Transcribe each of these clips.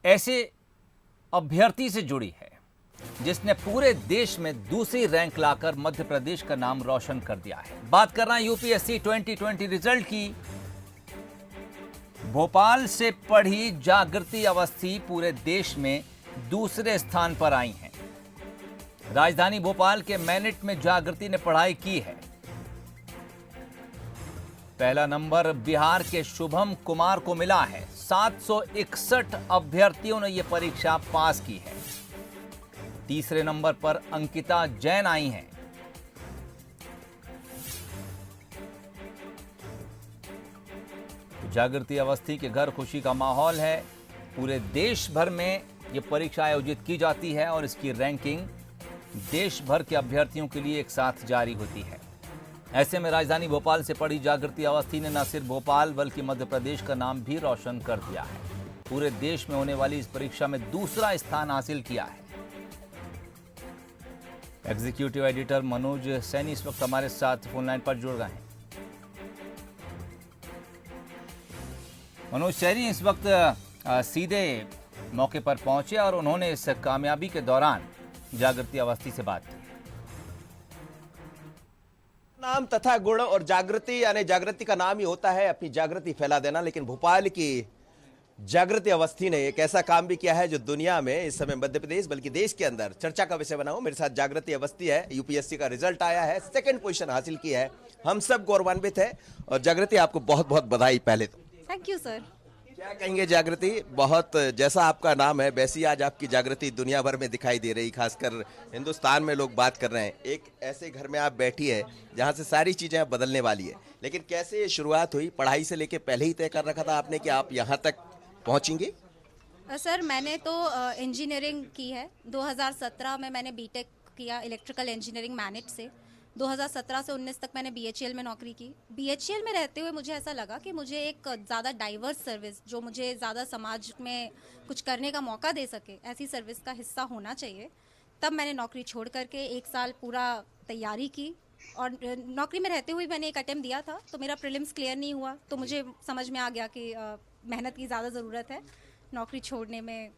ऐसे अभ्यर्थी से जुड़ी है जिसने पूरे देश में दूसरी रैंक लाकर मध्य प्रदेश का नाम रोशन कर दिया है। बात कर रहे हैं यूपीएससी 2020 रिजल्ट की। भोपाल से पढ़ी जागृति अवस्थी पूरे देश में दूसरे स्थान पर आई हैं। राजधानी भोपाल के मैनिट में जागृति ने पढ़ाई की है। पहला नंबर बिहार के शुभम कुमार को मिला है। 761 अभ्यर्थियों ने यह परीक्षा पास की है। तीसरे नंबर पर अंकिता जैन आई हैं। जागृति अवस्थी के घर खुशी का माहौल है। पूरे देश भर में यह परीक्षा आयोजित की जाती है और इसकी रैंकिंग देश भर के अभ्यर्थियों के लिए एक साथ जारी होती है। ऐसे में राजधानी भोपाल से पढ़ी जागृति अवस्थी ने न सिर्फ भोपाल बल्कि मध्य प्रदेश का नाम भी रोशन कर दिया है। पूरे देश में होने वाली इस परीक्षा में दूसरा स्थान हासिल किया है। एग्जीक्यूटिव एडिटर मनोज सैनी इस वक्त हमारे साथ फोन लाइन पर जुड़ गए हैं। मनोज सैनी इस वक्त सीधे मौके पर पहुंचे और उन्होंने इस कामयाबी के दौरान जागृति अवस्थी से बात की। नाम तथा गुण और जागृति यानी जागृति का नाम ही होता है अपनी जागृति फैला देना, लेकिन भोपाल की जागृति अवस्थी ने एक ऐसा काम भी किया है जो दुनिया में इस समय मध्य प्रदेश बल्कि देश के अंदर चर्चा का विषय बना हो। मेरे साथ जागृति अवस्थी है। यूपीएससी का रिजल्ट आया है, सेकंड पोजीशन हासिल की है। हम सब गौरवान्वित है और जागृति आपको बहुत बहुत बधाई। पहले तो थैंक यू सर। क्या कहेंगे जागृति, बहुत जैसा आपका नाम है वैसी आज आपकी जागृति दुनिया भर में दिखाई दे रही, खासकर हिंदुस्तान में लोग बात कर रहे हैं। एक ऐसे घर में आप बैठी है जहां से सारी चीजें बदलने वाली है, लेकिन कैसे ये शुरुआत हुई? पढ़ाई से लेके पहले ही तय कर रखा था आपने कि आप यहाँ तक पहुंचेंगे? सर मैंने तो इंजीनियरिंग की है। 2017 में मैंने बीटेक किया इलेक्ट्रिकल इंजीनियरिंग मैनेट से। 2017 से 19 तक मैंने बीएचईएल में नौकरी की। बीएचईएल में रहते हुए मुझे ऐसा लगा कि मुझे एक ज़्यादा डाइवर्स सर्विस, जो मुझे ज़्यादा समाज में कुछ करने का मौका दे सके, ऐसी सर्विस का हिस्सा होना चाहिए। तब मैंने नौकरी छोड़ करके 1 साल पूरा तैयारी की और नौकरी में रहते हुए मैंने एक अटेम्प्ट दिया था, तो मेरा प्रीलिम्स क्लियर नहीं हुआ। तो मुझे समझ में आ गया कि मेहनत की ज़्यादा ज़रूरत है, नौकरी छोड़ने में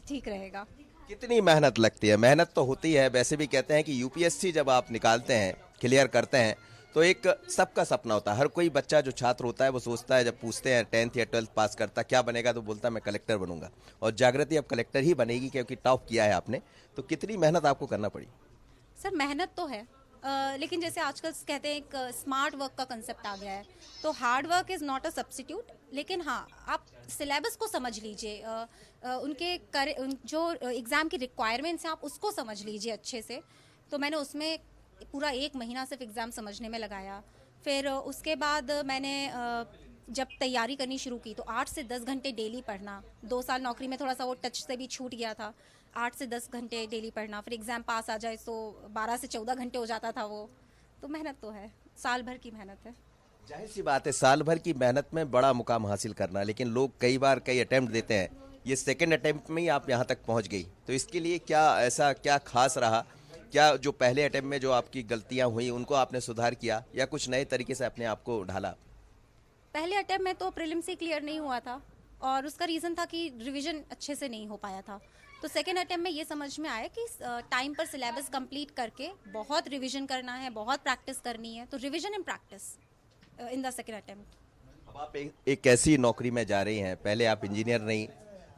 ठीक रहेगा। कितनी मेहनत लगती है? मेहनत तो होती है। वैसे भी कहते हैं कि यूपीएससी जब आप निकालते हैं, क्लियर करते हैं, तो एक सबका सपना होता है। हर कोई बच्चा जो छात्र होता है वो सोचता है, जब पूछते हैं 10th या 12th पास करता क्या बनेगा, तो बोलता है मैं कलेक्टर बनूंगा। और जागृति अब कलेक्टर ही बनेगी क्योंकि टॉप किया है आपने। तो कितनी मेहनत आपको करना पड़ी? सर मेहनत तो है, लेकिन जैसे आजकल कहते हैं एक स्मार्ट वर्क का कंसेप्ट आ गया है, तो hard work is not a substitute. लेकिन हाँ, आप सिलेबस को समझ लीजिए, जो एग्ज़ाम की रिक्वायरमेंट्स हैं आप उसको समझ लीजिए अच्छे से। तो मैंने उसमें पूरा 1 महीना सिर्फ एग्ज़ाम समझने में लगाया। फिर उसके बाद मैंने जब तैयारी करनी शुरू की तो 8 से 10 घंटे डेली पढ़ना। 2 साल नौकरी में थोड़ा सा वो टच से भी छूट गया था। 8 से 10 घंटे डेली पढ़ना, फिर एग्ज़ाम पास आ जाए तो 12 से 14 घंटे हो जाता था वो। तो मेहनत तो है, साल भर की मेहनत है। जाहिर सी बात है, साल भर की मेहनत में बड़ा मुकाम हासिल करना। लेकिन लोग कई बार कई अटेम्प्ट देते हैं, ये सेकंड अटेम्प्ट में ही आप यहाँ तक पहुँच गई, तो इसके लिए क्या खास रहा? क्या जो पहले अटेम्प्ट में जो आपकी गलतियाँ हुई उनको आपने सुधार किया या कुछ नए तरीके से अपने आप को ढाला? पहले अटेम्प्ट में तो प्रीलिम्स ही क्लियर नहीं हुआ था और उसका रीज़न था कि रिवीजन अच्छे से नहीं हो पाया था। तो सेकेंड अटेम्प्ट में ये समझ में आया कि टाइम पर सिलेबस कंप्लीट करके बहुत रिवीजन करना है, बहुत प्रैक्टिस करनी है। तो revision and practice in the second attempt. अब आप एक ऐसी नौकरी में जा रही हैं, पहले आप इंजीनियर नहीं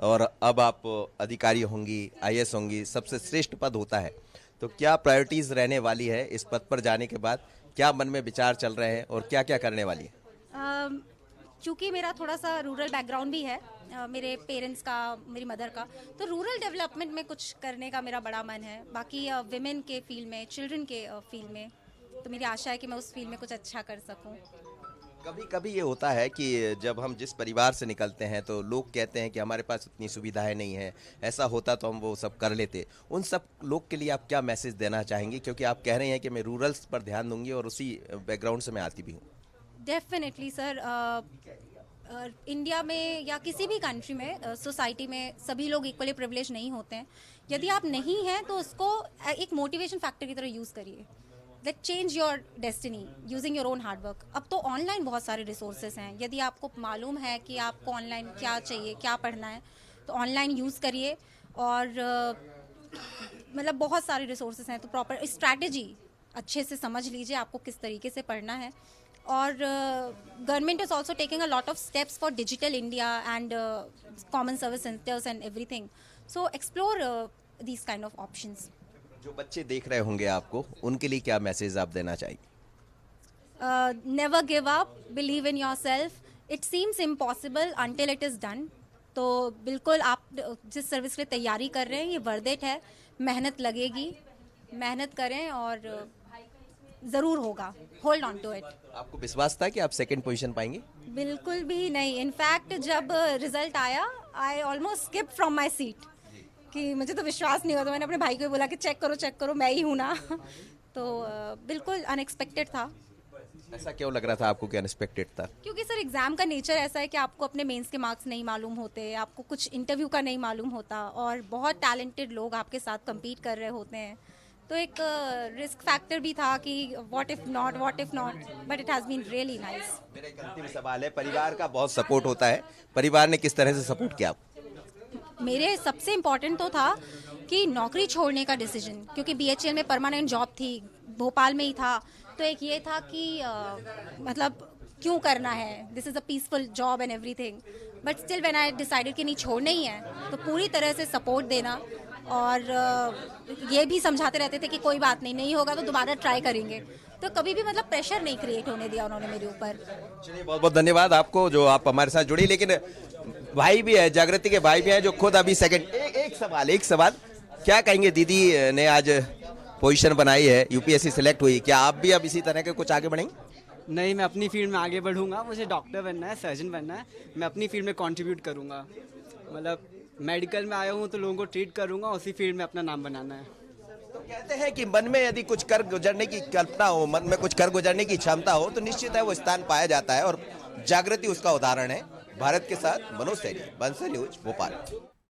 और अब आप अधिकारी होंगी, आईएएस होंगी, सबसे श्रेष्ठ पद होता है। तो क्या प्रायोरिटीज़ रहने वाली है इस पद पर जाने के बाद? क्या मन में विचार चल रहे हैं और क्या क्या करने वाली है? चूँकि मेरा थोड़ा सा रूरल बैकग्राउंड भी है, मेरे पेरेंट्स का, मेरी मदर का, तो रूरल डेवलपमेंट में कुछ करने का मेरा बड़ा मन है। बाकी विमेन के फील्ड में, चिल्ड्रन के फील्ड में, तो मेरी आशा है कि मैं उस फील्ड में कुछ अच्छा कर सकूं। कभी कभी ये होता है कि जब हम जिस परिवार से निकलते हैं तो लोग कहते हैं कि हमारे पास उतनी सुविधाएं नहीं है, ऐसा होता तो हम वो सब कर लेते। उन सब लोग के लिए आप क्या मैसेज देना चाहेंगे? क्योंकि आप कह रहे हैं कि मैं रूरल्स पर ध्यान दूंगी और उसी बैकग्राउंड से मैं आती भी हूँ। डेफिनेटली सर, इंडिया में या किसी भी कंट्री में, सोसाइटी में सभी लोग इक्वली प्रिविलेज नहीं होते हैं। यदि आप नहीं हैं तो उसको एक मोटिवेशन फैक्टर की तरह यूज़ करिए। That change your destiny using your own hard work. अब तो ऑनलाइन बहुत सारे रिसोर्सेज हैं। यदि आपको मालूम है कि आपको ऑनलाइन क्या चाहिए, क्या पढ़ना है, तो ऑनलाइन यूज़ करिए और मतलब बहुत सारे रिसोर्सेज हैं, तो प्रॉपर स्ट्रैटेजी अच्छे से समझ लीजिए आपको किस तरीके से पढ़ना है। और government is also taking a lot of steps for digital India and common service centres and everything, so explore these kind of options. जो बच्चे देख रहे होंगे आपको, उनके लिए क्या मैसेज आप देना चाहेंगे? Never give up, believe in your self, it seems impossible until it is done. तो बिल्कुल आप जिस सर्विस के लिए तैयारी कर रहे हैं ये वर्थ इट है, मेहनत लगेगी, मेहनत करें और ज़रूर होगा, होल्ड ऑन टू इट। आपको विश्वास था कि आप सेकंड पोजीशन पाएंगे? बिल्कुल भी नहीं, इनफैक्ट जब रिजल्ट आया I almost skip from my seat, कि मुझे तो विश्वास नहीं हुआ, तो मैंने अपने भाई को बोला कि चेक करो मैं ही हूँ ना। तो बिल्कुल अनएक्सपेक्टेड था। ऐसा क्यों लग रहा था आपको कि अनएक्सपेक्टेड था? क्योंकि सर एग्ज़ाम का नेचर ऐसा है कि आपको अपने मेंस के मार्क्स नहीं मालूम होते, आपको कुछ इंटरव्यू का नहीं मालूम होता, और बहुत टैलेंटेड लोग आपके साथ compete कर रहे होते हैं, तो एक रिस्क फैक्टर भी था कि what if not, but it has been really nice. मेरा एक अंतिम सवाल है, परिवार का बहुत सपोर्ट होता है, परिवार ने किस तरह से सपोर्ट किया आपको? मेरे सबसे इम्पोर्टेंट तो था कि नौकरी छोड़ने का डिसीजन, क्योंकि BHEL में परमानेंट जॉब थी, भोपाल में ही था, तो एक ये था कि मतलब क्यों करना है, this is a peaceful job and everything, but still when I decided कि नहीं छोड़ना ही है, तो पूरी तरह से सपोर्ट देना, और ये भी समझाते रहते थे कि कोई बात नहीं होगा तो दोबारा ट्राई करेंगे, तो कभी भी मतलब प्रेशर नहीं क्रिएट होने दिया उन्होंने मेरे ऊपर। चलिए, बहुत बहुत धन्यवाद आपको जो आप हमारे साथ जुड़ी। लेकिन भाई भी है, जागृति के भाई भी हैं जो खुद अभी सेकंड। एक सवाल क्या कहेंगे, दीदी ने आज पोजीशन बनाई है, UPSC सिलेक्ट हुई, क्या आप भी अब इसी तरह के कुछ आगे बढ़ेंगे? नहीं, मैं अपनी फील्ड में आगे बढ़ूंगा, मुझे डॉक्टर बनना है, सर्जन बनना है, मैं अपनी फील्ड में कंट्रीब्यूट करूंगा, मतलब मेडिकल में आया हूँ तो लोगों को ट्रीट करूंगा, उसी फील्ड में अपना नाम बनाना है। तो कहते हैं कि मन में यदि कुछ कर गुजरने की कल्पना हो, मन में कुछ कर गुजरने की क्षमता हो, तो निश्चित है वो स्थान पाया जाता है, और जागृति उसका उदाहरण है। भारत के साथ मनोज सैनी, बंसल न्यूज, भोपाल।